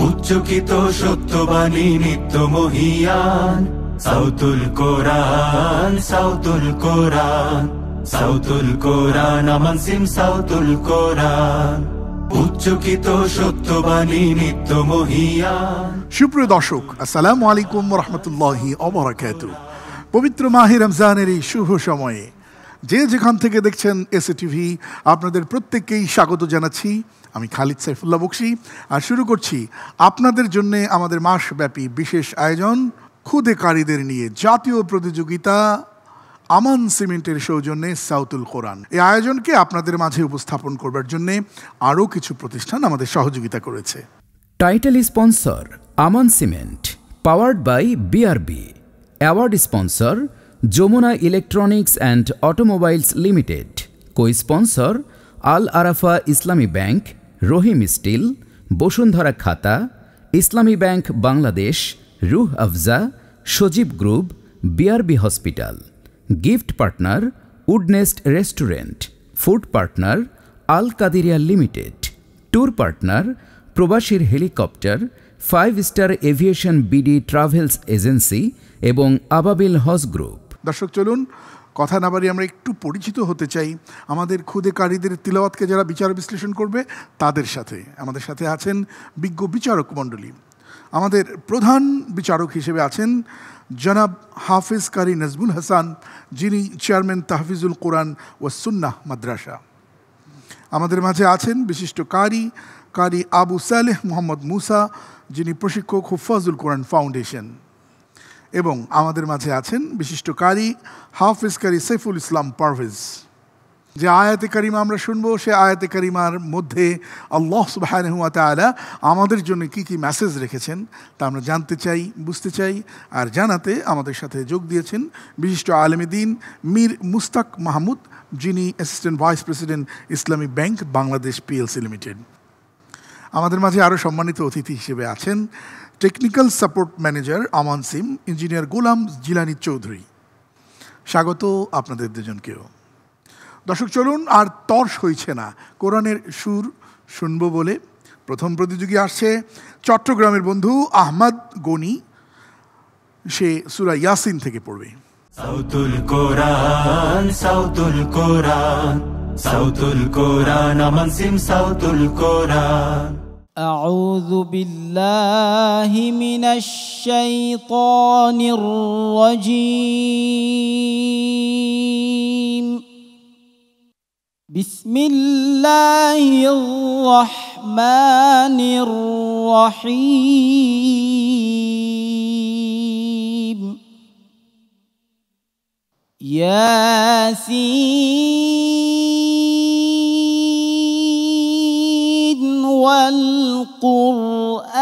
উচ্চকিত সত্যবাণী নিত্য মহিয়ান, সাউতুল কোরআন, সাউতুল কোরআন, সাউতুল কোরআন, আমান সিম সাউতুল কোরআন। উচ্চকিত সত্যবাণী নিত্য মহিয়ান। সুপ্রিয় দর্শক, আসসালামু আলাইকুম রহমতুল্লাহি ওয়া বারাকাতুহু। পবিত্র মাহে রমজানের এই শুভ সময়ে যে যেখান থেকে দেখছেন এসএ টিভি, আপনাদের প্রত্যেককেই স্বাগত জানাচ্ছি। আমি খালিদ সাইফুল্লাহ বকশী, আর শুরু করছি আপনাদের জন্য আমাদের মাসব্যাপী বিশেষ আয়োজন খুদে কারীদের নিয়ে জাতীয় প্রতিযোগিতা আমান সিমেন্টের সৌজন্যে সাউতুল কোরআন। এই আয়োজনকে আপনাদের মাঝে উপস্থাপন করবার জন্য আরও কিছু প্রতিষ্ঠান আমাদের সহযোগিতা করেছে। Title sponsor Aman cement, powered by BRB. Award sponsor Jamuna electronics and automobiles limited. Co sponsor Al Arafah Islami bank, Rahim still, Bashundhara খাতা, ইসলামী bank Bangladesh, Rooh Afza, Sajeeb group, BRB hospital. Gift partner Woodnest restaurant. Food partner Al Qadiria limited. Tour partner প্রবাসীর helicopter, 5 star aviation BD travels agency এবং আবাবিল হজ group. দর্শক, চলুন কথা না বাড়িয়ে আমরা একটু পরিচিত হতে চাই আমাদের খুদে কারীদের তিলাওয়াতকে যারা বিচার বিশ্লেষণ করবে তাদের সাথে। আমাদের সাথে আছেন বিজ্ঞ বিচারক মণ্ডলী। আমাদের প্রধান বিচারক হিসেবে আছেন জনাব হাফিজ কারি নাজমুল হাসান, যিনি চেয়ারম্যান তাহফিজুল কোরআন ও সুন্নাহ মাদ্রাসা। আমাদের মাঝে আছেন বিশিষ্ট কারি আবু সালেহ মোহাম্মদ মুসা, যিনি প্রশিক্ষক হুফাজুল কোরআন ফাউন্ডেশন। এবং আমাদের মাঝে আছেন বিশিষ্ট হাফিজ কারি সাইফুল ইসলাম পারভেজ। যে আয়াতে কারিমা আমরা শুনবো, সে আয়াতে কারিমার মধ্যে আল্লাহ সুবহানাহু ওয়া তাআলা আমাদের জন্য কি কি মেসেজ রেখেছেন তা আমরা জানতে চাই, বুঝতে চাই। আর জানাতে আমাদের সাথে যোগ দিয়েছেন বিশিষ্ট আলেমে দ্বীন মীর মুস্তাক মাহমুদ, যিনি অ্যাসিস্ট্যান্ট ভাইস প্রেসিডেন্ট ইসলামী ব্যাংক বাংলাদেশ পিএলসি লিমিটেড। আমাদের মাঝে আরও সম্মানিত অতিথি হিসেবে আছেন টেকনিক্যাল সাপোর্ট ম্যানেজার আমান সিম ইঞ্জিনিয়ার গোলাম জিলানি চৌধুরী। স্বাগত আপনাদের দুজনকেও। দর্শক, চলুন আর তর্স হইছে না, কোরআনের সুর শুনব বলে প্রথম প্রতিযোগী আসছে চট্টগ্রামের বন্ধু আহমদ গনি। সে সূরা ইয়াসিন থেকে পড়বে। সাউতুল কোরআন, সাউতুল কোরআন, সাউতুল কোরআন, আমান সিম সাউতুল কোরআন। أعوذ بالله من الشيطان الرجيم. بسم الله الرحمن الرحيم. ياسين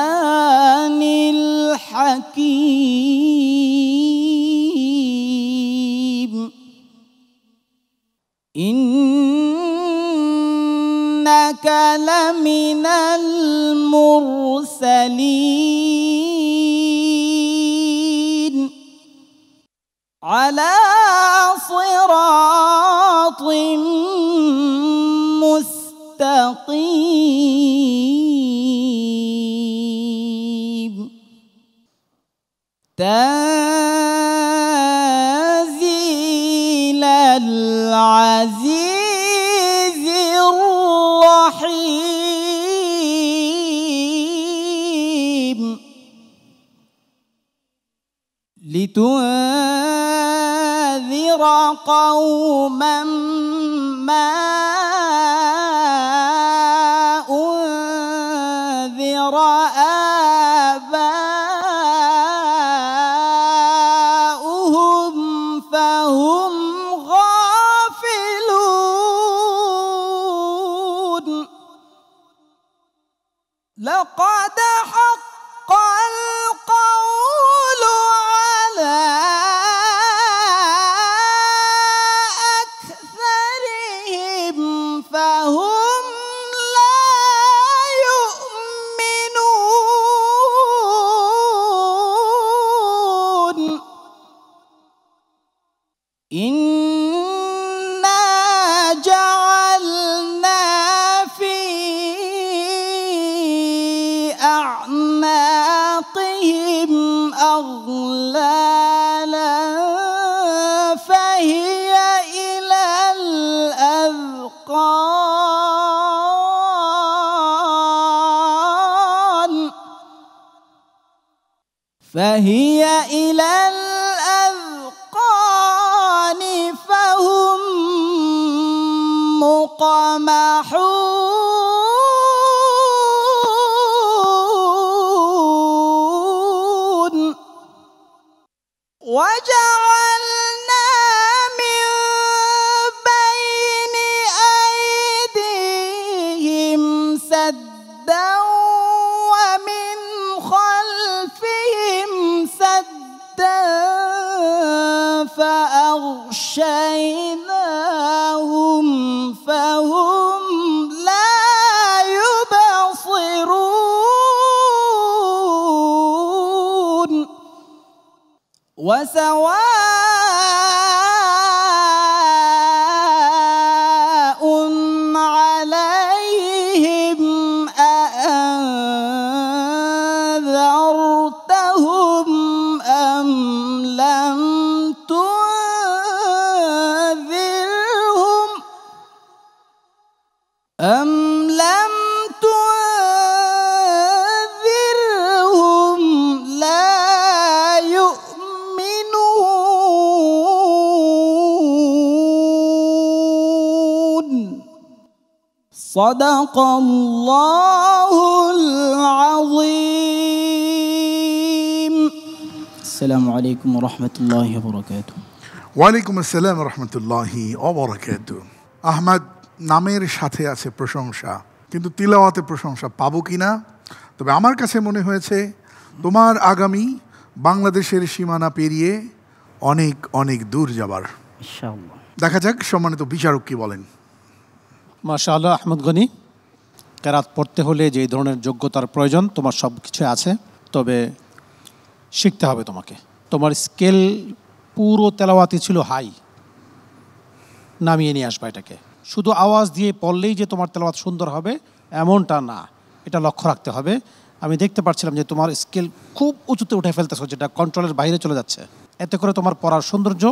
والقرآن الحكيم. إنك لمن المرسلين على صراط مستقيم. تنزيل العزيز الرحيم. لتنذر قوما ما أنذر آباؤهم فهم غافلون. لقد حق القول على أكثرهم فهم لا يؤمنون. إنا جعلنا فهي إلى الأذقان فهم مقمحون وجعلنا من بين أيديهم سدا ومن خلفهم سدا فأغشيناهم فهم لا يبصرون وسواء عليهم أأنذرتهم أم لم تنذرهم لا يؤمنون صدق الله العظيم السلام عليكم ورحمة الله وبركاته ওয়ালাইকুম আসসালাম রহমতুল্লাহি ওবরাকাত। আহমদ, নামের সাথে আছে প্রশংসা, কিন্তু তিলাওয়াতে প্রশংসা পাবো কি না? তবে আমার কাছে মনে হয়েছে তোমার আগামী বাংলাদেশের সীমানা পেরিয়ে অনেক অনেক দূর যাবার। ইনশাআল্লাহ দেখা যাক সম্মানিত বিচারক কি বলেন। মাশাআল্লাহ আহমদ গনি, কেরাত পড়তে হলে যে ধরনের যোগ্যতার প্রয়োজন তোমার সব কিছু আছে, তবে শিখতে হবে তোমাকে। তোমার স্কেল পুরো তেলাওয়াতি ছিল হাই, নামিয়ে নিয়ে আসবা এটাকে। শুধু আওয়াজ দিয়ে পড়লেই যে তোমার তেলাওয়াত সুন্দর হবে এমনটা না, এটা লক্ষ্য রাখতে হবে। আমি দেখতে পাচ্ছিলাম যে তোমার স্কেল খুব উঁচুতে উঠে ফেলতেছো, যেটা কন্ট্রোলের বাইরে চলে যাচ্ছে। এতে করে তোমার পড়ার সৌন্দর্য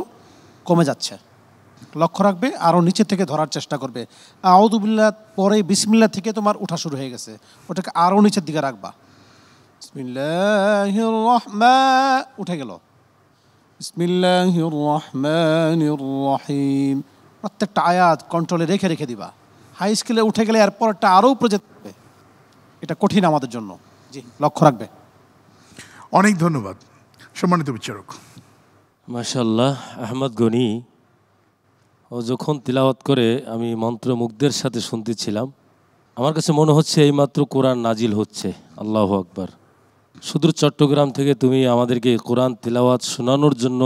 কমে যাচ্ছে। লক্ষ্য রাখবে, আরও নিচে থেকে ধরার চেষ্টা করবে। আউযুবিল্লাহ পরে বিসমিল্লাহ থেকে তোমার উঠা শুরু হয়ে গেছে, ওটাকে আরও নিচের দিকে রাখবা। বিসমিল্লাহির রহমান, উঠে গেল। বিসমিল্লাহির রহমানির রহিম। প্রত্যেকটা আয়াত কন্ট্রোলে রেখে রেখে দিবা। হাই স্কেলে উঠে গেলে এরপরটা আরও উপরে যেতে হবে। এটা কঠিন আমাদের জন্য, জি লক্ষ্য রাখবে। অনেক ধন্যবাদ সম্মানিত বিচারক। মাশাআল্লাহ আহমদ গনি, ও যখন তিলাওয়াত করে আমি মন্ত্রমুগ্ধের সাথে শুনতেছিলাম। আমার কাছে মনে হচ্ছে এইমাত্র কোরআন নাজিল হচ্ছে। আল্লাহু আকবার। সুদূর চট্টগ্রাম থেকে তুমি আমাদেরকে কোরআন তিলাওয়াত শোনানোর জন্য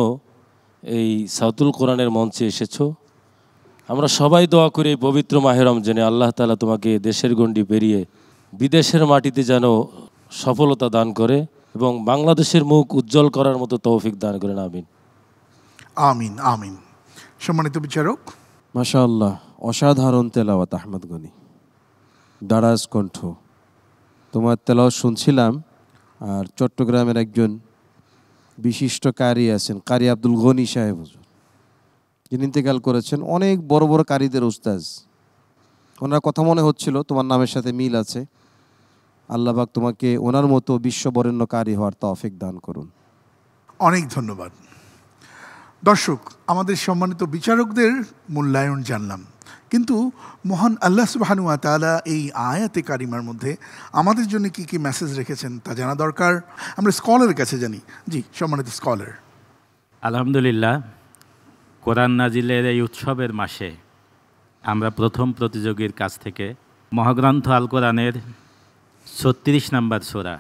এই সাউতুল কোরআনের মঞ্চে এসেছো। আমরা সবাই দোয়া করি এই পবিত্র মাহে রমজানে আল্লাহ তাআলা তোমাকে দেশের গণ্ডি পেরিয়ে বিদেশের মাটিতে যেন সফলতা দান করে এবং বাংলাদেশের মুখ উজ্জ্বল করার মতো তৌফিক দান করেন। আমিন আমিন আমিন। সম্মানিত বিচারক। মাশাআল্লাহ, অসাধারণ তেলাওয়াত আহমদ গনি, দারাজ কণ্ঠ। তোমার তেলাওয়াত শুনছিলাম, আর চট্টগ্রামের একজন বিশিষ্ট কারি আছেন, কারি আব্দুল গনি সাহেব হুজুর, যিনি ইন্তেকাল করেছেন, অনেক বড় বড় কারিদের উস্তাজ। ওনার কথা মনে হচ্ছিল তোমার নামের সাথে মিল আছে। আল্লাহ পাক তোমাকে ওনার মতো বিশ্ববরেণ্য কারি হওয়ার তৌফিক দান করুন। অনেক ধন্যবাদ। দর্শক, আমাদের সম্মানিত বিচারকদের মূল্যায়ন জানলাম, কিন্তু মহান আল্লাহ সুবহানাহু ওয়া তাআলা এই আয়াতে কারিমার মধ্যে আমাদের জন্য কি কি মেসেজ রেখেছেন তা জানা দরকার। আমরা স্কলারের কাছে জানি। জি সম্মানিত স্কলার। আলহামদুলিল্লাহ, কোরআন নাজিলের এই উৎসবের মাসে আমরা প্রথম প্রতিযোগীর কাছ থেকে মহাগ্রন্থ আল কোরআনের 36 নম্বর সূরা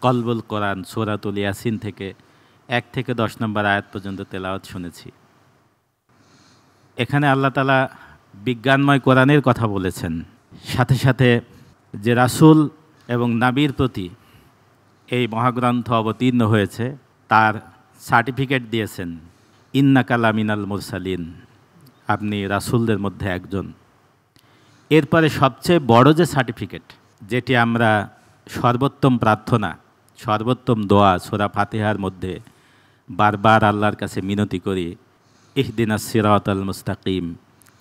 কলবুল কোরআন সূরাতুল ইয়াসিন থেকে 1 থেকে 10 নম্বর আয়াত পর্যন্ত তেলাওয়াত শুনেছি। এখানে আল্লাহ তাআলা বিজ্ঞানময় কোরআনের কথা বলেছেন, সাথে সাথে যে রাসূল এবং নাবির প্রতি এই মহাগ্রন্থ অবতীর্ণ হয়েছে তার সার্টিফিকেট দিয়েছেন, ইন্নাকা লামিনাল মুরসালিন, আপনি রাসূলদের মধ্যে একজন। এরপরে সবচেয়ে বড় যে সার্টিফিকেট, যেটি আমরা সর্বোত্তম প্রার্থনা, সর্বোত্তম দোয়া সূরা ফাতিহার মধ্যে বারবার আল্লাহর কাছে মিনতি করি, ইহদিনাস সিরাতাল মুস্তাকিম।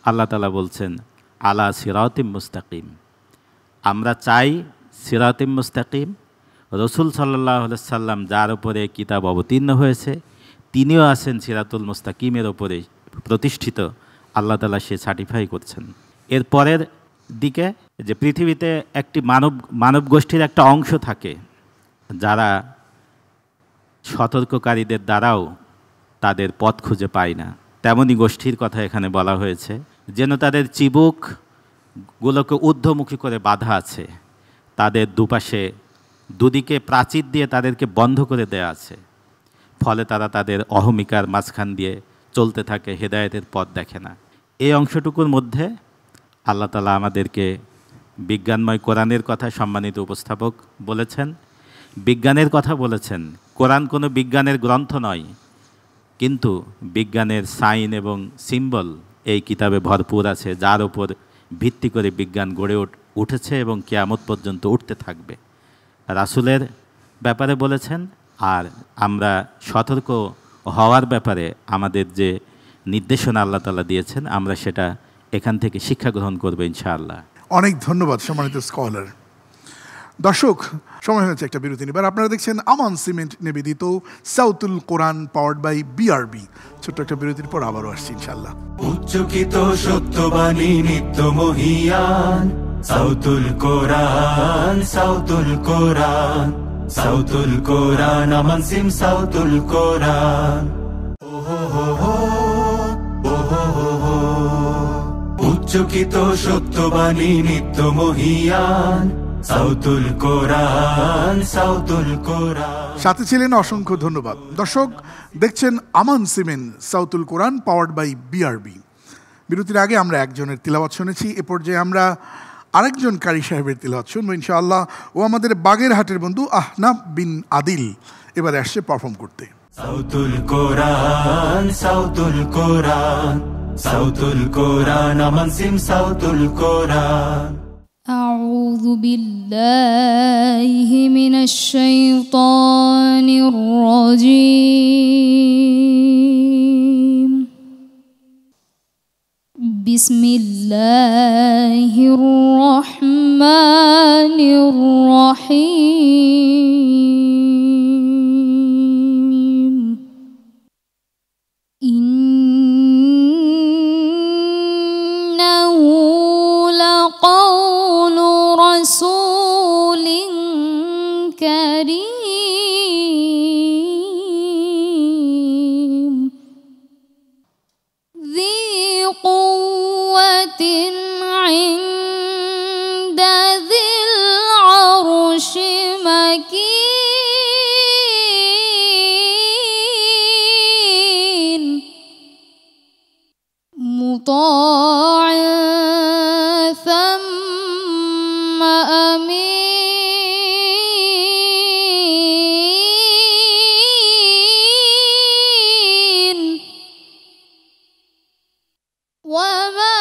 আল্লাহ তাআলা বলছেন আলা সিরাতিম মুস্তাকিম। আমরা চাই সিরাতিম মুস্তাকিম, রসুল সাল্লাহ সাল্লাম যার উপরে কিতাব অবতীর্ণ হয়েছে তিনিও আছেন সিরাতুল মুস্তাকিমের ওপরে প্রতিষ্ঠিত, আল্লাহ তাআলা সে সার্টিফাই করছেন। এর পরের দিকে যে পৃথিবীতে একটি মানব গোষ্ঠীর একটা অংশ থাকে যারা সতর্ককারীদের দ্বারাও তাদের পথ খুঁজে পায় না, তেমনই গোষ্ঠীর কথা এখানে বলা হয়েছে, যেন তাদের চিবুকগুলোকে ঊর্ধ্বমুখী করে বাঁধা আছে, তাদের দুদিকে প্রাচীর দিয়ে তাদেরকে বন্ধ করে দেয়া আছে, ফলে তারা তাদের অহমিকার মাঝখান দিয়ে চলতে থাকে, হেদায়েতের পথ দেখে না। এই অংশটুকুর মধ্যে আল্লাহ তাআলা আমাদেরকে বিজ্ঞানময় কোরআনের কথা সম্মানিত উপস্থাপক বলেছেন, বিজ্ঞানের কথা বলেছেন। কোরআন কোনো বিজ্ঞানের গ্রন্থ নয়, কিন্তু বিজ্ঞানের সাইন এবং সিম্বল এই কিতাবে ভরপুর আছে, যার উপর ভিত্তি করে বিজ্ঞান গড়ে উঠেছে এবং কিয়ামত পর্যন্ত উঠতে থাকবে। রাসূলের ব্যাপারে বলেছেন, আর আমরা সতর্ক হওয়ার ব্যাপারে আমাদের যে নির্দেশনা আল্লাহ তাআলা দিয়েছেন আমরা সেটা এখান থেকে শিক্ষা গ্রহণ করবো ইনশাআল্লাহ। অনেক ধন্যবাদ সম্মানিত স্কলার। দর্শক, সময় হয়েছে একটা বিরতি নেবার। আপনারা দেখছেন আমান সিমেন্ট নিবেদিত সাউতুল কোরআন পাওয়ার্ড বাই বিআরবি। ছোট্ট একটা বিরতির পর আবারও আসছি ইনশাআল্লাহ। উচ্চকিত সত্যবাণী নিত্য মহিয়ান সাউতুল কোরআন, সাউতুল কোরআন, সাউতুল কোরআন, আমান সিম সাউতুল কোরআন। উচ্চকিত সত্যবাণী নিত্য মহিয়ান সাউতুল কোরআন, সাউতুল কোরআন। সাথে ছিলেন অসংখ্য ধন্যবাদ। দর্শক, দেখছেন Aman cement Sautul Quran powered by BRB. বিরতির আগে আমরা একজনের তিলাওয়াত শুনেছি, এ পর্যায়ে আমরা আরেকজন কারি সাহেবের তিলাওয়াত শুনবো ইনশাআল্লাহ। ও আমাদের বাগেরহাটের বন্ধু আহনাফ বিন আদিল এবারে আসছে পারফর্ম করতে। সাউতুল কোরআন, সাউতুল কোরআন, সাউতুল কোরআন, আমান সিম সাউতুল কোরআন। أعوذ بالله من الشيطان الرجيم. بسم الله الرحمن الرحيم. إنه لقول رسول كريم ذي قوة عند ذي العرش مكين مطاع ثم أمين وما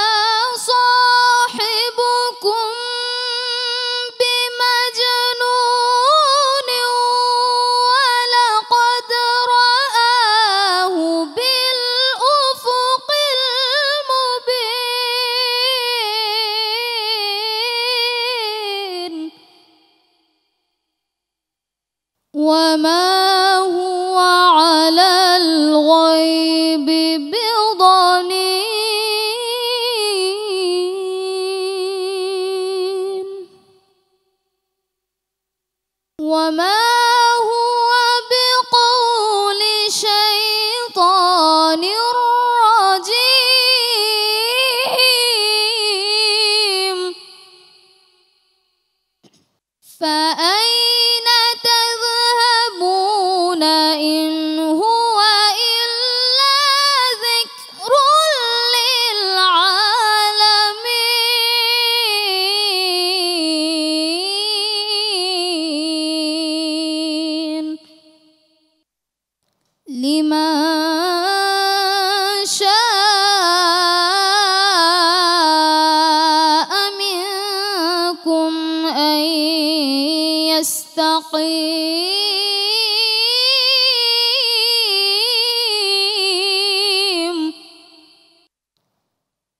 صاحبكم بمجنون ولقد رآه بالأفق المبين وما هو على الغيب بضنين وما هو بقول شيطان رجيم فأين تذهبون إن هو إلا ذكر للعالمين لمن شاء منكم أن يستقيم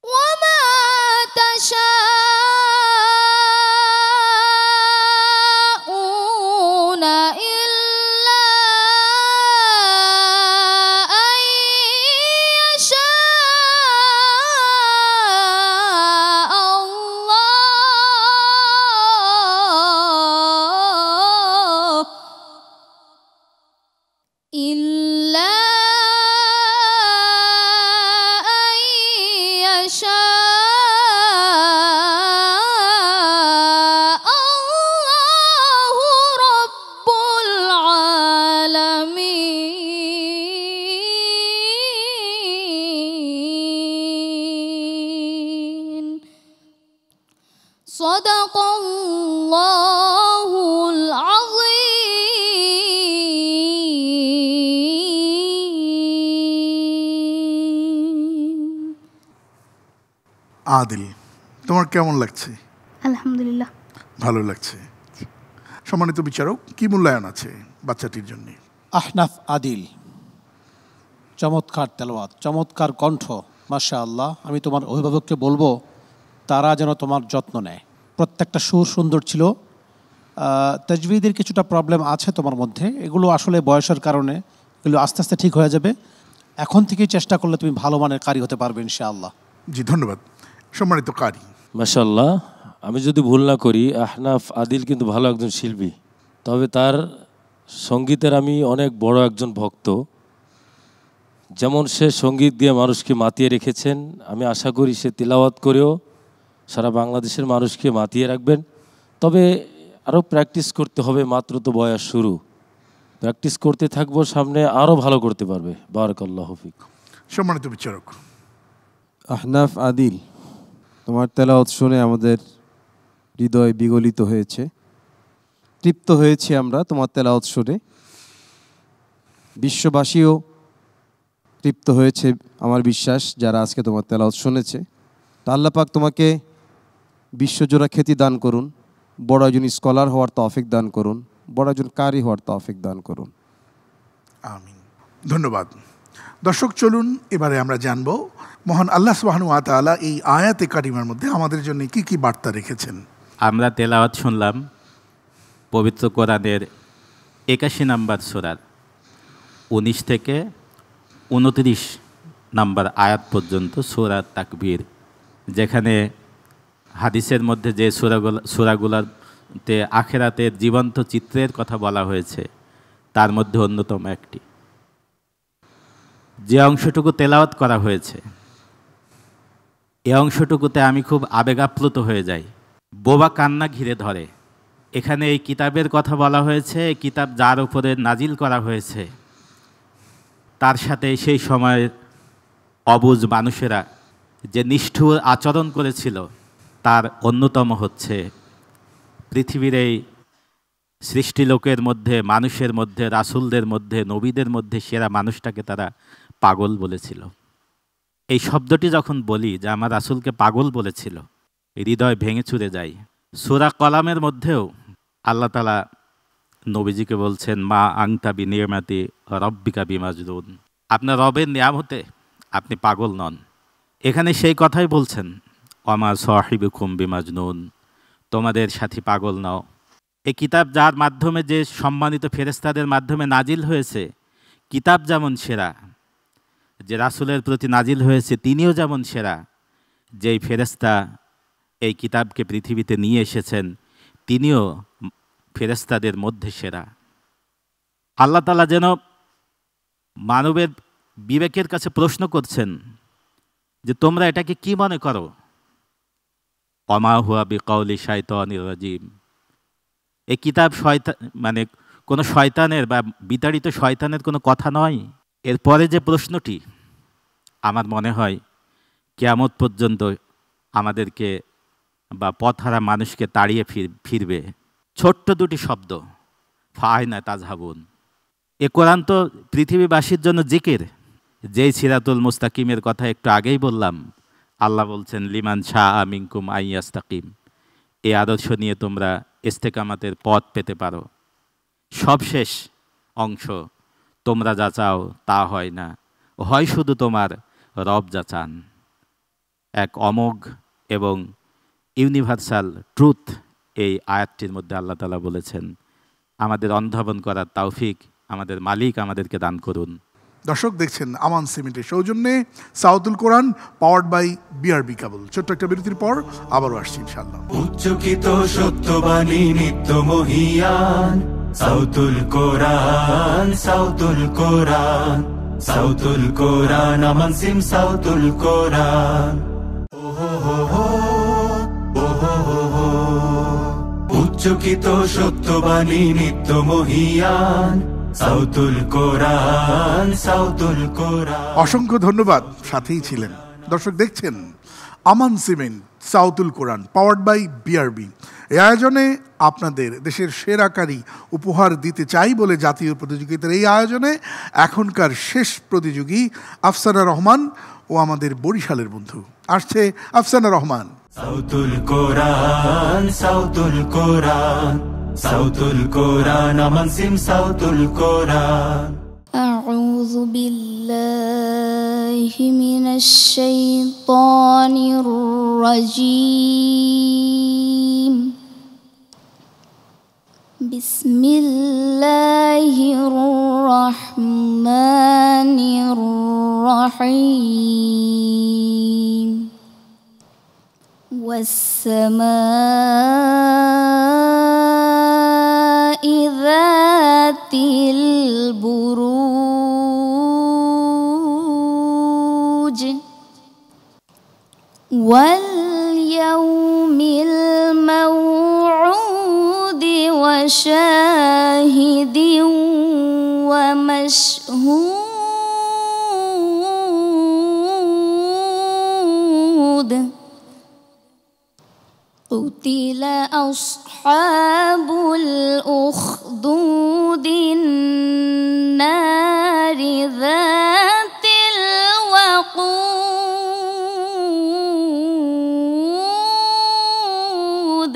وما تشاءون صدق الله العظيم. আদিল, তোমার কেমন লাগছে? আলহামদুলিল্লাহ, ভালো লাগছে। সম্মানিত বিচারক, কি মূল্যায়ন আছে বাচ্চাটির জন্য? আহনাফ আদিল, চমৎকার তেলাওয়াত, চমৎকার কণ্ঠ, মাশাআল্লাহ। আমি তোমার অভিভাবককে বলবো তারা যেন তোমার যত্ন নেয়। প্রত্যেকটা সুর সুন্দর ছিল। তাজবিদের কিছুটা প্রবলেম আছে তোমার মধ্যে, এগুলো আসলে বয়সের কারণে, এগুলো আস্তে আস্তে ঠিক হয়ে যাবে। এখন থেকেই চেষ্টা করলে তুমি ভালো মানের কারি হতে পারবে ইনশাআল্লাহ। জি, ধন্যবাদ। সম্মানিত কারি, মাশাআল্লাহ, আমি যদি ভুল না করি আহনাফ আদিল কিন্তু ভালো একজন শিল্পী, তবে তার সঙ্গীতের আমি অনেক বড় একজন ভক্ত। যেমন সে সঙ্গীত দিয়ে মানুষকে মাতিয়ে রেখেছেন, আমি আশা করি সে তিলাওয়াত করেও সারা বাংলাদেশের মানুষকে মাতিয়ে রাখবেন। তবে আরও প্র্যাকটিস করতে হবে, মাত্র তো বয়স শুরু, প্র্যাকটিস করতে থাকবো, সামনে আরও ভালো করতে পারবে। বারাকাল্লাহু ফিক। সম্মানিত বিচারক, আহনাফ আদিল, তোমার তেলাওয়াত শুনে আমাদের হৃদয় বিগলিত হয়েছে, তৃপ্ত হয়েছি আমরা তোমার তেলাওয়াত শুনে। বিশ্ববাসীও তৃপ্ত হয়েছে আমার বিশ্বাস, যারা আজকে তোমার তেলাওয়াত শুনেছে। তা আল্লাহ পাক তোমাকে বিশ্বজোড়া খ্যাতি দান করুন, বড় একজন স্কলার হওয়ার তৌফিক দান করুন, বড় একজন কারি হওয়ার তৌফিক দান করুন। আমিন। ধন্যবাদ। দর্শক, চলুন এবারে আমরা জানব মহান আল্লাহ সুবহানাহু ওয়া তাআলা এই আয়াতে কারিমার মধ্যে আমাদের জন্য কি কি বার্তা রেখেছেন। আমরা তেলাওয়াত শুনলাম পবিত্র কোরআনের 81 নম্বর সূরার 19 থেকে 29 নম্বর আয়াত পর্যন্ত সূরা তাকবীর, যেখানে হাদিসের মধ্যে যে সূরাগুলোতে আখিরাতের জীবন্ত চিত্রের কথা বলা হয়েছে তার মধ্যে অন্যতম একটি। যে অংশটুকু তেলাওয়াত করা হয়েছে এই অংশটুকুতে আমি খুব আবেগাপ্লুত হয়ে যাই, বোবা কান্না ঘিরে ধরে। এখানে এই কিতাবের কথা বলা হয়েছে, এই কিতাব যার উপরে নাজিল করা হয়েছে তার সাথে সেই সময়ের অবুঝ মানুষেরা যে নিষ্ঠুর আচরণ করেছিল তার অন্যতম হচ্ছে পৃথিবীর এই সৃষ্টিলোকের মধ্যে, মানুষের মধ্যে, রাসূলদের মধ্যে, নবীদের মধ্যে সেরা মানুষটাকে তারা পাগল বলেছিল। এই শব্দটি যখন বলি যে আমার রাসূলকে পাগল বলেছিল, হৃদয় ভেঙে চুরে যায়। সূরা কলামের মধ্যেও আল্লাহ তাআলা নবীজিকে বলছেন, মা আংতা বি নিয়ামাতি রব্বিকা বিমাজনুন, আপনার রবের নিয়ামতে আপনি পাগল নন। এখানে সেই কথাই বলছেন, ওমা সাহিবুকুম বিমাজনুন, তোমাদের সাথী পাগল নও। এই কিতাব যার মাধ্যমে, যে সম্মানিত ফেরেশতাদের মাধ্যমে নাজিল হয়েছে, কিতাব যেমন সেরা, যে রাসূলের প্রতি নাজিল হয়েছে তিনিও যেমন সেরা, যেই ফেরেশতা এই কিতাবকে পৃথিবীতে নিয়ে এসেছেন তিনিও ফেরেশতাদের মধ্যে সেরা। আল্লাহ তাআলা যেন মানবের বিবেকের কাছে প্রশ্ন করছেন যে তোমরা এটাকে কি মনে করো? ওমা হুয়া বিকাউলি শাইতানির রাজিম, এই কিতাব মানে কোনো শয়তানের বা বিতাড়িত শয়তানের কোনো কথা নয়। এরপরে যে প্রশ্নটি আমার মনে হয় কিয়ামত পর্যন্ত আমাদেরকে বা পথহারা মানুষকে তাড়িয়ে ফিরবে, ছোট্ট দুটি শব্দ, ফাআইনা তাযহাবুন। এ কোরআন তো পৃথিবীবাসীর জন্য জিকির। যেই সিরাতুল মুস্তাকিমের কথা একটু আগেই বললাম, আল্লাহ বলছেন লিমান শাআ মিনকুম আইয়াস্তাকিম, এই আদর্শ নিয়ে তোমরা ইস্তেকামাতের পথ পেতে পারো। সবশেষ অংশ, তোমরা যা চাও তা হয় না, হয় শুধু তোমার রব যা চান। এক অমোঘ এবং ইউনিভার্সাল ট্রুথ এই আয়াতটির মধ্যে আল্লাহ তাআলা বলেছেন। আমাদের অনুধাবন করার তৌফিক আমাদের মালিক আমাদেরকে দান করুন। দর্শক, দেখছেন আমান সিমেন্টের সৌজন্যে সাউতুল কোরআন, পাওয়ার্ড বাই বিআরবি কেবল। ছোট্ট একটা বিরতির পর আবারও আসছি ইনশাআল্লাহ। উচ্চকিত সত্যবাণী নিত্য মহিয়ান, সাউতুল কোরআন, সাউতুল কোরআন, সাউতুল কোরআন, আমান সিম সাউতুল কোরআন। উচ্চকিত সত্যবাণী নিত্য মহিয়ান, সাউতুল কোরআন, সাউতুল কোরআন। অসংখ্য ধন্যবাদ, সাথেই ছিলেন। দর্শক, দেখছেন Aman cement Sautul Quran, powered by BRB. এই আয়োজনে আপনাদের দেশের সেরাকারী উপহার দিতে চাই বলে জাতীয় প্রতিযোগিতার এই আয়োজনে এখনকার শেষ প্রতিযোগী আফসানা রহমান ও আমাদের বরিশালের বন্ধু আসছে আফসানা রহমান। সাউতুল কোরআন, সাউতুল কোরআন, সাউতুল কোরআন, আমান সিম সাউতুল কোরআন। أعوذ بالله من الشيطان الرجيم. بسم الله الرحمن الرحيم. والسماء ذات البروج واليوم الموعود وشاهد ومشهود. قتل أصحاب الأخدود النار ذات الوقود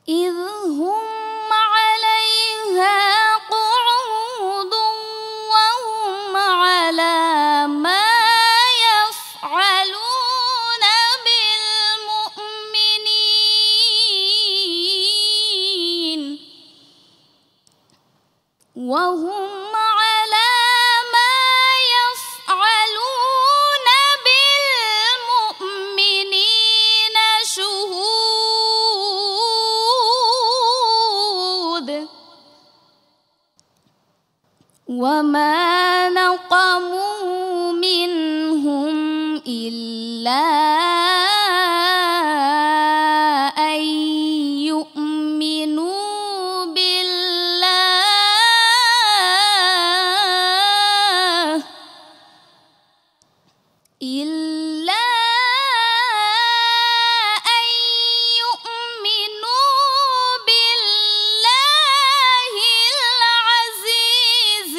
إذ هم عليها قعود وهم على ما يفعلون بالمؤمنين وهم على ما يفعلون بالمؤمنين شهود. وما نقموا منهم إلا أن يؤمنوا بالله إلا أن يؤمنوا بالله العزيز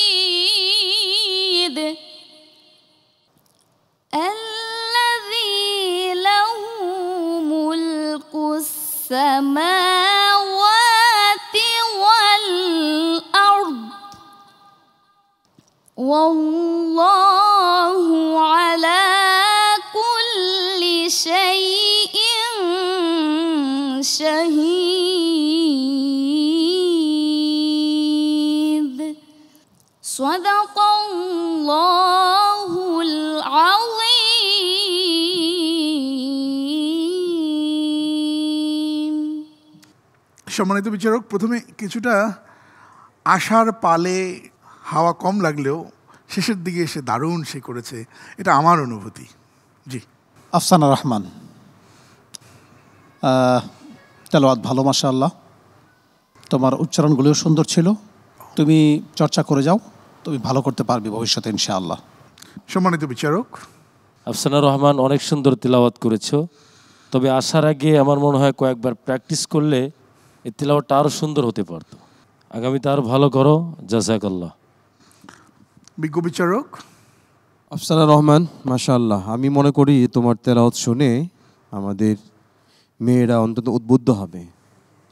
الحميد الذي له ملك السماوات والأرض والله على كل شيء شهيد. صدق الله العظيم. সম্মানিত বিচারক, প্রথমে কিছুটা আশার পালে হাওয়া কম লাগলেও শেষের দিকে এসে দারুণ সে করেছে, এটা আমার অনুভূতি। জি, আফসানা রহমান, তেলাওয়াত ভালো মাশাআল্লাহ, তোমার উচ্চারণগুলিও সুন্দর ছিল। তুমি চর্চা করে যাও, তুমি ভালো করতে পারবে ভবিষ্যতে ইনশাআল্লাহ। সম্মানিত বিচারক, আফসানা রহমান অনেক সুন্দর তিলাওয়াত করেছো, তবে আসার আগে আমার মনে হয় কয়েকবার প্র্যাকটিস করলে এই তিলাওয়াতটা আরও সুন্দর হতে পারতো। আগামীতে আরও ভালো করো, জাযাকাল্লাহ। বিজ্ঞ বিচারক আফসানা রহমান, মাশাআল্লাহ, আমি মনে করি তোমার তেলাওয়াত শুনে আমাদের মেয়েরা অন্তত উদ্বুদ্ধ হবে,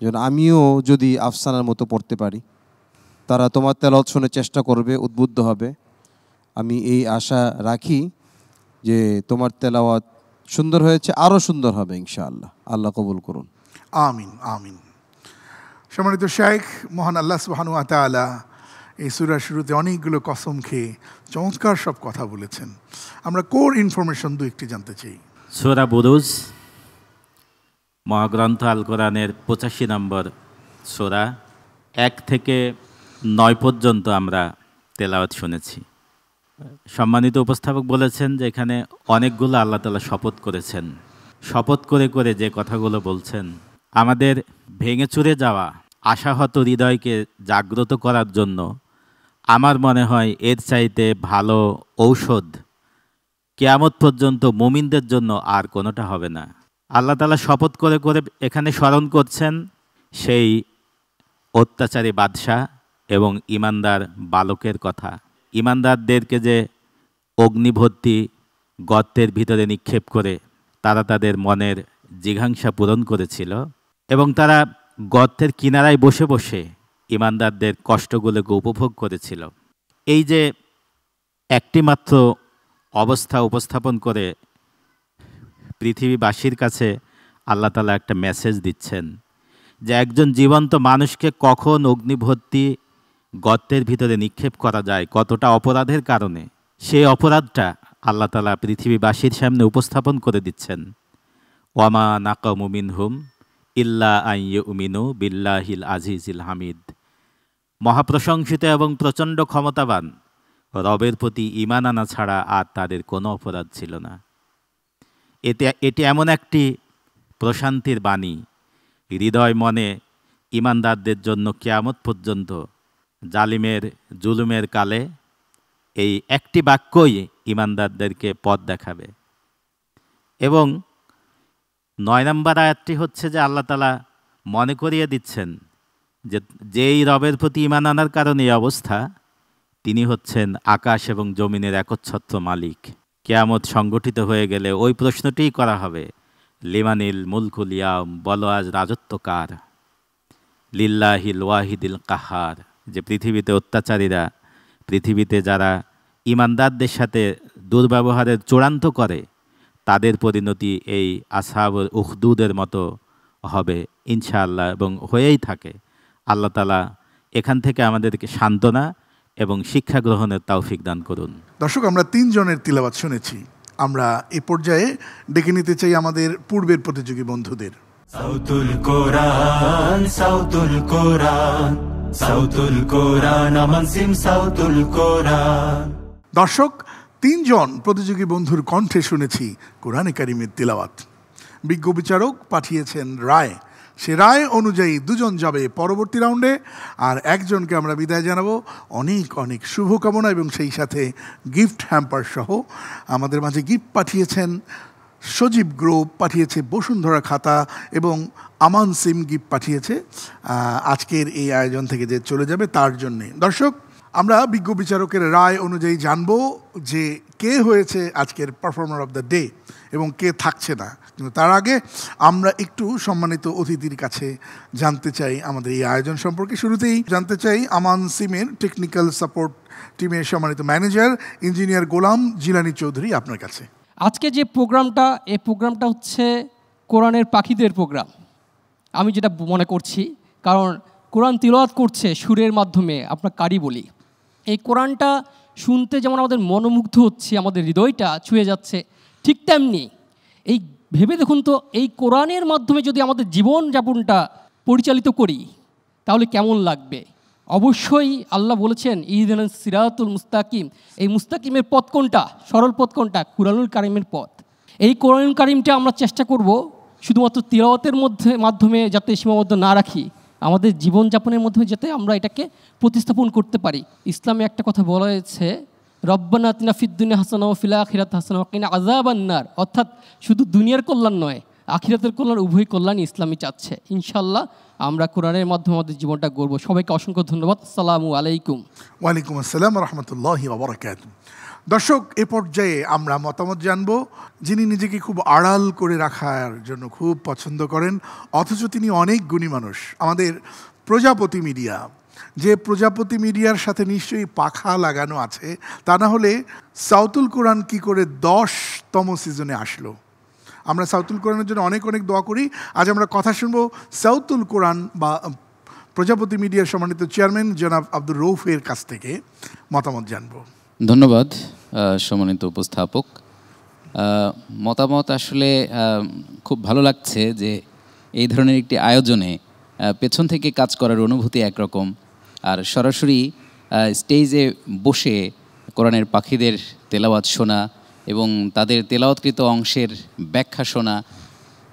যেন আমিও যদি আফসানার মতো পড়তে পারি। তারা তোমার তেলাওয়াত শুনে চেষ্টা করবে, উদ্বুদ্ধ হবে। আমি এই আশা রাখি যে তোমার তেলাওয়াত সুন্দর হয়েছে, আরও সুন্দর হবে ইনশাআল্লাহ। আল্লাহ কবুল করুন। আমিন আমিন। সম্মানিত শাইখ, মহান আল্লাহ সুবহানাহু ওয়া তাআলা এই সূরার শুরুতে অনেকগুলো কসম খেয়ে চমৎকার সব কথা বলেছেন। আমরা কোর ইনফরমেশন দু একটি জানতে চাই। সূরা বুরুজ মহাগ্রন্থ আল কোরআনের 85 নম্বর সূরা, 1 থেকে 9 পর্যন্ত আমরা তেলাওয়াত শুনেছি। সম্মানিত উপস্থাপক বলেছেন যে এখানে অনেকগুলো আল্লাহ তাআলা শপথ করেছেন। শপথ করে করে যে কথাগুলো বলছেন আমাদের ভেঙে চুরে যাওয়া আশাহত হৃদয়কে জাগ্রত করার জন্য আমার মনে হয় এর চাইতে ভালো ঔষধ কিয়ামত পর্যন্ত মুমিনদের জন্য আর কোনোটা হবে না। আল্লাহ তাআলা শপথ করে করে এখানে স্মরণ করছেন সেই অত্যাচারী বাদশাহ এবং ইমানদার বালকের কথা। ইমানদারদেরকে যে অগ্নিভর্তি গর্তের ভিতরে নিক্ষেপ করে তারা তাদের মনের জিঘাংসা পূরণ করেছিল এবং তারা গর্তের কিনারায় বসে বসে ইমানদারদের কষ্টগুলোকে উপভোগ করেছিল। এই যে একটি মাত্র অবস্থা উপস্থাপন করে পৃথিবীবাসীর কাছে আল্লাহ তাআলা একটা মেসেজ দিচ্ছেন যে একজন জীবন্ত মানুষকে কখন অগ্নিভর্তি গর্তের ভিতরে নিক্ষেপ করা যায়, কতটা অপরাধের কারণে, সেই অপরাধটা আল্লাহ তাআলা পৃথিবীবাসীর সামনে উপস্থাপন করে দিচ্ছেন। ওয়ামা নাকামু মিনহুম ইল্লা আন ইউমিনু বিল্লাহিল আজিজিল হামিদ। মহাপ্রশংসিত এবং প্রচণ্ড ক্ষমতাবান রবের প্রতি ঈমান আনা ছাড়া আর তাদের কোনো অপরাধ ছিল না। এটি এমন একটি প্রশান্তির বাণী, হৃদয় মনে ঈমানদারদের জন্য কিয়ামত পর্যন্ত জালিমের জুলুমের কালে এই একটি বাক্যই ঈমানদারদেরকে পথ দেখাবে। এবং 9 নম্বর আয়াতটি হচ্ছে যে আল্লাহ তাআলা মনে করিয়ে দিচ্ছেন যে যেই রবের প্রতি ঈমান আনার কারণে এই অবস্থা, তিনি হচ্ছেন আকাশ এবং জমিনের একচ্ছত্র মালিক। কিয়ামত সংগঠিত হয়ে গেলে ওই প্রশ্নটিই করা হবে, লিমানিল মুলকুল ইয়াউম, বলো আজ রাজত্ব কার? লিল্লাহিল ওয়াহিদিল কাহার। যে পৃথিবীতে অত্যাচারীরা, পৃথিবীতে যারা ঈমানদারদের সাথে দুর্ব্যবহারের চূড়ান্ত করে, তাদের পরিণতি এই আসহাবুল উখদুদের মতো হবে ইনশাআল্লাহ, এবং হয়েই থাকে। আল্লাহ তাআলা এখান থেকে আমাদেরকে সান্ত্বনা এবং শিক্ষা গ্রহণের তৌফিক দান করুন। দর্শক, আমরা 3 জনের তিলাওয়াত শুনেছি। আমরা এ পর্যায়ে ডেকে নিতে চাই আমাদের পূর্বের প্রতিযোগী বন্ধুদের। সাউতুল কোরআন, সাউতুল কোরআন, সাউতুল কোরআন, আমান সিম সাউতুল কোরআন। দর্শক, 3 জন প্রতিযোগী বন্ধুর কণ্ঠে শুনেছি কোরআনে কারিমের তিলাওয়াত। বিজ্ঞ বিচারক পাঠিয়েছেন রায়, সে রায় অনুযায়ী 2 জন যাবে পরবর্তী রাউন্ডে, আর 1 জনকে আমরা বিদায় জানাবো। অনেক অনেক শুভকামনা এবং সেই সাথে গিফট হ্যাম্পার সহ। আমাদের মাঝে গিফট পাঠিয়েছেন সজীব গ্রুপ, পাঠিয়েছে বসুন্ধরা খাতা এবং আমান সিম গিফট পাঠিয়েছে আজকের এই আয়োজন থেকে যে চলে যাবে তার জন্যে। দর্শক, আমরা বিজ্ঞ বিচারকের রায় অনুযায়ী জানবো যে কে হয়েছে আজকের পারফর্মার অফ দ্য ডে এবং কে থাকছে না। কিন্তু তার আগে আমরা একটু সম্মানিত অতিথির কাছে জানতে চাই আমাদের এই আয়োজন সম্পর্কে। শুরুতেই জানতে চাই আমান সিমের টেকনিক্যাল সাপোর্ট টিমের সম্মানিত ম্যানেজার ইঞ্জিনিয়ার গোলাম জিলানী চৌধুরী, আপনার কাছে। আজকে যে প্রোগ্রামটা, এই প্রোগ্রামটা হচ্ছে কোরআনের পাখিদের প্রোগ্রাম আমি যেটা মনে করছি, কারণ কোরআন তিলাওয়াত করছে সুরের মাধ্যমে, আপনার কারি বলি। এই কোরআনটা শুনতে যেমন আমাদের মনোমুগ্ধ হচ্ছে, আমাদের হৃদয়টা ছুঁয়ে যাচ্ছে, ঠিক তেমনি এই ভেবে দেখুন তো, এই কোরআনের মাধ্যমে যদি আমাদের জীবনযাপনটা পরিচালিত করি তাহলে কেমন লাগবে। অবশ্যই আল্লাহ বলেছেন ইহদিনাস সিরাতুল মুস্তাকিম, এই মুস্তাকিমের পথ কোনটা, সরল পথ কোনটা? কুরআনুল কারিমের পথ। এই কোরআনুল কারিমটা আমরা চেষ্টা করব শুধুমাত্র তিলাওয়াতের মাধ্যমে যাতে সীমাবদ্ধ না রাখি, আমাদের জীবনযাপনের মাধ্যমে যাতে আমরা এটাকে প্রতিস্থাপন করতে পারি। ইসলামে একটা কথা বলা হয়েছে, রব্বানা আতিনা ফিদ দুনিয়া হাসানা ওয়া ফিল আখিরাতি হাসানা ওয়া কিনা আযাবান নার। অর্থাৎ শুধু দুনিয়ার কল্যাণ নয়, আখিরাতের কল্যাণ, উভয় কল্যাণ ইসলামই চাচ্ছে। ইনশাআল্লাহ আমরা কোরআনের মাধ্যমে আমাদের জীবনটা গড়ব। সবাইকে অসংখ্য ধন্যবাদ। আসসালামু আলাইকুম। ওয়ালাইকুম আসসালাম রহমতুল্লাহি ওয়া বারাকাতুহু। দর্শক, এ পর্যায়ে আমরা মতামত জানব যিনি নিজেকে খুব আড়াল করে রাখার জন্য খুব পছন্দ করেন, অথচ তিনি অনেক গুণী মানুষ, আমাদের প্রজাপতি মিডিয়া। যে প্রজাপতি মিডিয়ার সাথে নিশ্চয়ই পাখা লাগানো আছে, তা না হলে সাউতুল কোরআন কি করে 10তম সিজনে আসলো। আমরা সাউতুল কোরআনের জন্য অনেক অনেক দোয়া করি। আজ আমরা কথা শুনবো সাউতুল কোরআন বা প্রজাপতি মিডিয়ার সম্মানিত চেয়ারম্যান জনাব আব্দুর রৌফের কাছ থেকে মতামত জানবো। ধন্যবাদ সম্মানিত উপস্থাপক। মতামত আসলে খুব ভালো লাগছে যে এই ধরনের একটি আয়োজনে পেছন থেকে কাজ করার অনুভূতি একরকম, আর সরাসরি স্টেজে বসে কোরআনের পাখিদের তেলাওয়াত শোনা এবং তাদের তেলাওয়াতকৃত অংশের ব্যাখ্যা শোনা,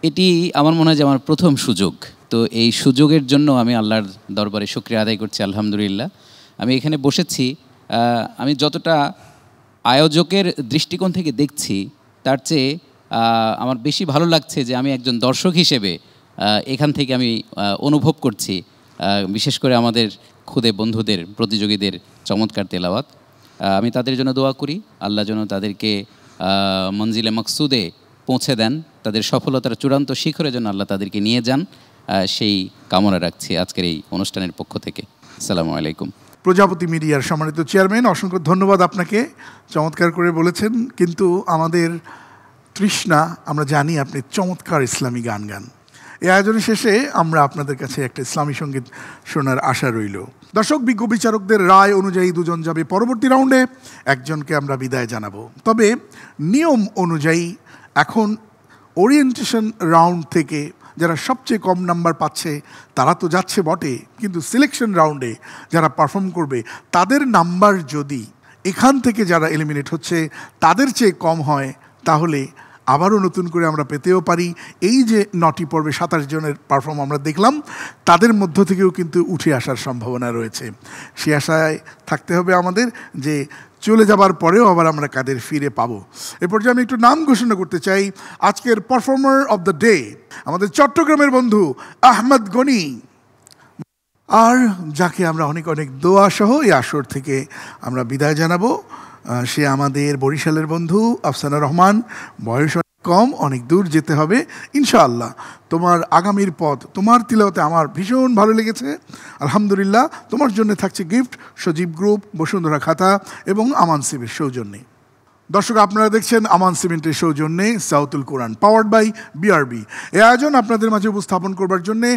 এটি আমার মনে হয় যে আমার প্রথম সুযোগ। তো এই সুযোগের জন্য আমি আল্লাহর দরবারে শুকরিয়া আদায় করছি, আলহামদুলিল্লাহ। আমি এখানে বসেছি আমি যতটা আয়োজকের দৃষ্টিকোণ থেকে দেখছি তার চেয়ে আমার বেশি ভালো লাগছে যে আমি একজন দর্শক হিসেবে এখান থেকে আমি অনুভব করছি বিশেষ করে আমাদের খুদে বন্ধুদের প্রতিযোগীদের চমৎকার তেলাওয়াত। আমি তাদের জন্য দোয়া করি, আল্লাহ যেন তাদেরকে মঞ্জিলে মকসুদে পৌঁছে দেন, তাদের সফলতার চূড়ান্ত শিখরে যেন আল্লাহ তাদেরকে নিয়ে যান, সেই কামনা রাখছি আজকের এই অনুষ্ঠানের পক্ষ থেকে। আসসালামু আলাইকুম। প্রজাপতি মিডিয়ার সম্মানিত চেয়ারম্যান, অসংখ্য ধন্যবাদ আপনাকে, চমৎকার করে বলেছেন। কিন্তু আমাদের তৃষ্ণা, আমরা জানি আপনি চমৎকার ইসলামী গান গান। এই আয়োজনের শেষে আমরা আপনাদের কাছে একটা ইসলামী সঙ্গীত শোনার আশা রইল। দর্শক, বিজ্ঞ বিচারকদের রায় অনুযায়ী দুজন যাবে পরবর্তী রাউন্ডে, একজনকে আমরা বিদায় জানাবো। তবে নিয়ম অনুযায়ী এখন ওরিয়েন্টেশন রাউন্ড থেকে যারা সবচেয়ে কম নাম্বার পাচ্ছে তারা তো যাচ্ছে বটে, কিন্তু সিলেকশন রাউন্ডে যারা পারফর্ম করবে তাদের নাম্বার যদি এখান থেকে যারা এলিমিনেট হচ্ছে তাদের চেয়ে কম হয়, তাহলে আবারও নতুন করে আমরা পেতেও পারি। এই যে 9টি পর্বে 27 জনের পারফর্ম আমরা দেখলাম, তাদের মধ্য থেকেও কিন্তু উঠে আসার সম্ভাবনা রয়েছে। সে আশায় থাকতে হবে আমাদের যে চলে যাবার পরেও আবার আমরা কাদের ফিরে পাবো। এ পর্যায়ে আমি একটু নাম ঘোষণা করতে চাই। আজকের পারফর্মার অব দ্য ডে আমাদের চট্টগ্রামের বন্ধু আহমদ গনি, আর যাকে আমরা অনেক অনেক দোয়া সহ এই আসর থেকে আমরা বিদায় জানাবো, সে আমাদের বরিশালের বন্ধু আফসানা রহমান। বয়স অনেক কম, অনেক দূর যেতে হবে ইনশাআল্লাহ। তোমার আগামীর পথ, তোমার তিলাওয়াতে আমার ভীষণ ভালো লেগেছে, আলহামদুলিল্লাহ। তোমার জন্য থাকছে গিফট সজীব গ্রুপ, বসুন্ধরা খাতা এবং আমান সিমেন্টের সৌজন্যে। দর্শক, আপনারা দেখছেন আমান সিমেন্টের সৌজন্যে সাউতুল কোরআন পাওয়ার্ড বাই বিআরবি। এই আয়োজন আপনাদের মাঝে উপস্থাপন করবার জন্যে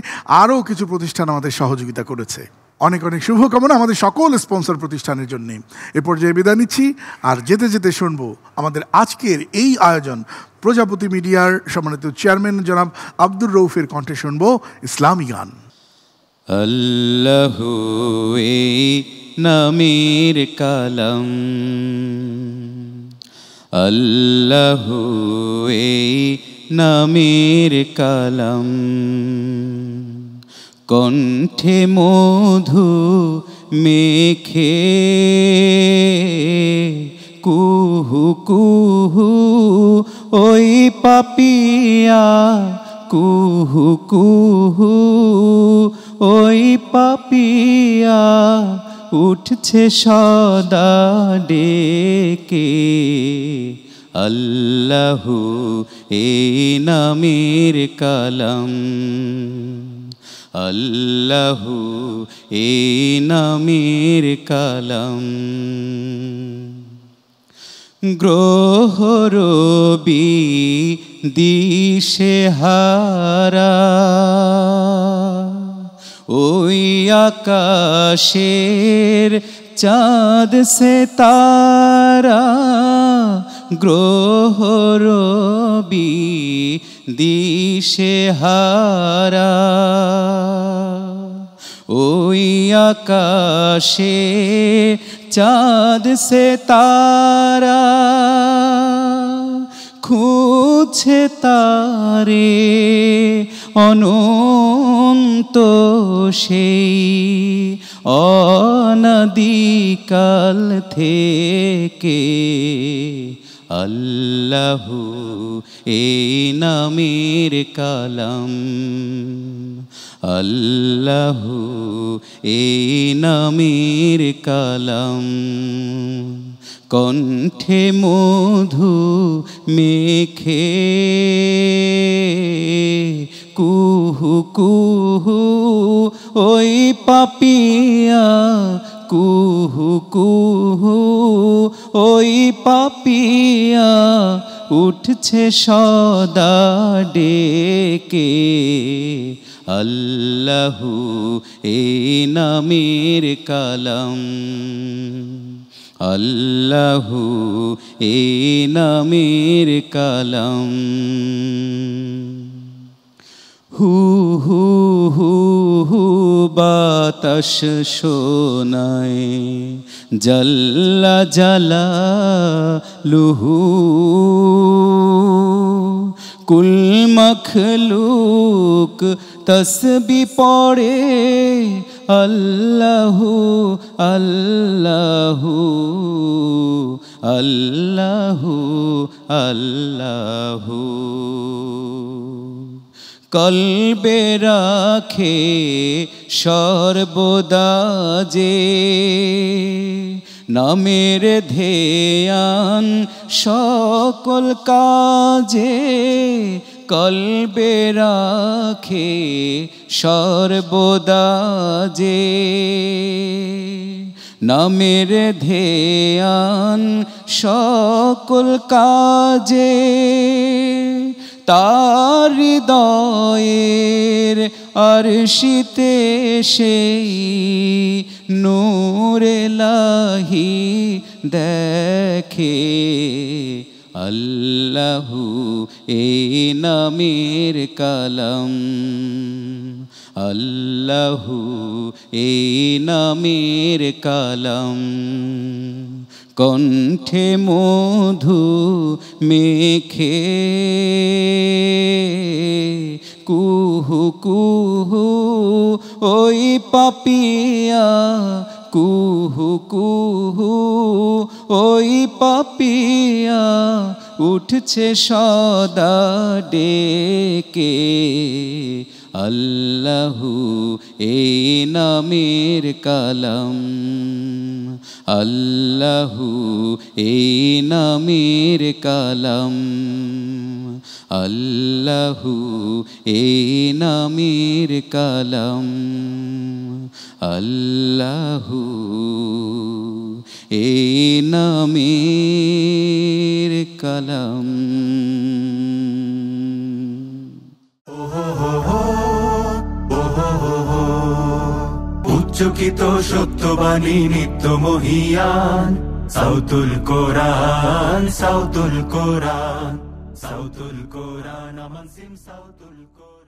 আরও কিছু প্রতিষ্ঠান আমাদের সহযোগিতা করেছে। অনেক অনেক শুভকামনা আমাদের সকল স্পন্সর প্রতিষ্ঠানের জন্যে। এ পর্যায়ে বিদায় নিচ্ছি, আর যেতে যেতে শুনবো আমাদের আজকের এই আয়োজন প্রজাপতি মিডিয়ার সম্মানিত চেয়ারম্যান জনাব আব্দুর রউফের কণ্ঠে শুনবো ইসলামী গান। আল্লাহু এই নামের কালাম, আল্লাহু এই নামের কালাম, কণ্ঠে মধু মেখে কুহু কুহু ওই পাপিয়া, কুহু কুহু ওই পাপিয়া, উঠছে সদা ডেকে। আল্লাহু এই নামের কালাম, আল্লাহু এই নামের কালাম, গ্রহ রবি দিশে হারা ওই আকাশের চাঁদ সে তারা, গ্রহ রবি দিশে হারা ওই আকাশে চাঁদ সে তারা, খুঁজছে তারে অনন্ত সেই অনাদিকাল থেকে। আল্লাহু এই নামের কালাম, আল্লাহু এই নামের কালাম, কণ্ঠে মধু মেখে কুহু কুহু ওই পাপিয়া, কুহু কুহু ওই পাপিয়া, উঠছে সদা ডেকে। আল্লাহু এই নামের কালাম, আল্লাহু এই নামের কালাম, হু হু হু হু বাতাস শোনায় জাল্লা জালালুহু, কুল মখলুক তসবি পড়ে আল্লাহু আল্লাহু আল্লাহু আল্লাহু কলবে রাখে সর্বদা যে নামের ধ্যান সকল কাজে কলবে রাখে সর্বদা যে নামের ধ্যান সকল কাজে তার হৃদয়ের আরশিতে সেই নূর ইলাহি দেখে আল্লাহু এই নামের কালাম আল্লাহু এই নামের কালাম কণ্ঠে মধু মেখে কুহু কুহু ওই পাপিয়া কুহু কুহু ওই পাপিয়া উঠছে সদা ডেকে আল্লাহু এই নামের কালাম আল্লাহু এই নামের কালাম আল্লাহু এই নামের কালাম আল্লাহু এই নামের কালাম উচ্চকিত সত্যবাণী নিত্য মহিয়ান সাউতুল কোরআন সাউতুল কোরআন সাউতুল কোরআন আমান সিম সাউতুল কোরআন।